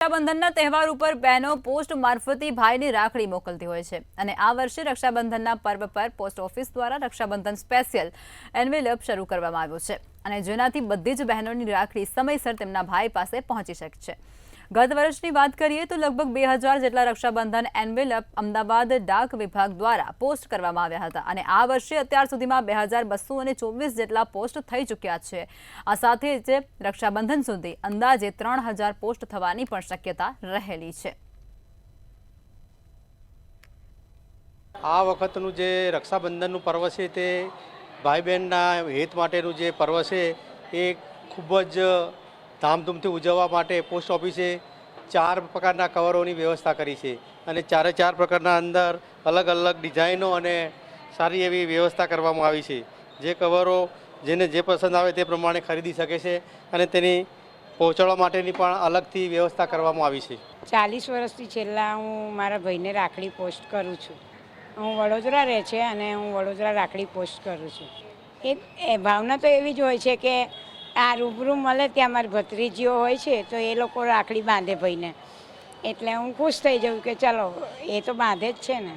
રક્ષાબંધનના તહેવાર ઉપર બહેનો પોસ્ટ મારફતે ભાઈની રાખડી મોકલતી હોય છે અને આ વર્ષે રક્ષાબંધનના પર્વ પર પોસ્ટ ઓફિસ દ્વારા રક્ષાબંધન સ્પેશિયલ એન્વેલપ શરૂ કરવામાં આવ્યો છે અને જેનાથી બધી જ બહેનોની રાખડી સમયસર તેમના ભાઈ પાસે પહોંચી શકે છે। ગત વર્ષની વાત કરીએ તો લગભગ 2000 જેટલા રક્ષાબંધન એન્વેલપ અમદાવાદ ડાક વિભાગ દ્વારા પોસ્ટ કરવામાં આવ્યા હતા અને આ વર્ષે અત્યાર સુધીમાં 2224 જેટલા પોસ્ટ થઈ ચૂક્યા છે। આ સાથે જ રક્ષાબંધન સુધી અંદાજે 3000 પોસ્ટ થવાની પણ શક્યતા રહેલી છે। આ વખતનું જે રક્ષાબંધનનું પર્વ છે તે ભાઈ બહેનના હિત માટેનું જે પર્વ છે એ ખૂબ જ ધામધૂમથી ઉજવવા માટે પોસ્ટ ઓફિસે 4 પ્રકારના કવરોની વ્યવસ્થા કરી છે અને 4 પ્રકારના અંદર અલગ અલગ ડિઝાઇનો અને સારી એવી વ્યવસ્થા કરવામાં આવી છે। જે કવરો જેને જે પસંદ આવે તે પ્રમાણે ખરીદી શકે છે અને તેની પહોંચાડવા માટેની પણ અલગથી વ્યવસ્થા કરવામાં આવી છે। 40 વર્ષથી છેલ્લા હું મારા ભાઈને રાખડી પોસ્ટ કરું છું। હું વડોદરા રહે છે અને હું વડોદરા રાખડી પોસ્ટ કરું છું। એ ભાવના તો એવી જ હોય છે કે આ રૂબરૂ મળે ત્યાં મારી ભત્રીજીઓ હોય છે તો એ લોકો રાખડી બાંધે ભાઈને, એટલે હું ખુશ થઈ જાઉં કે ચાલો એ તો બાંધે જ છે ને।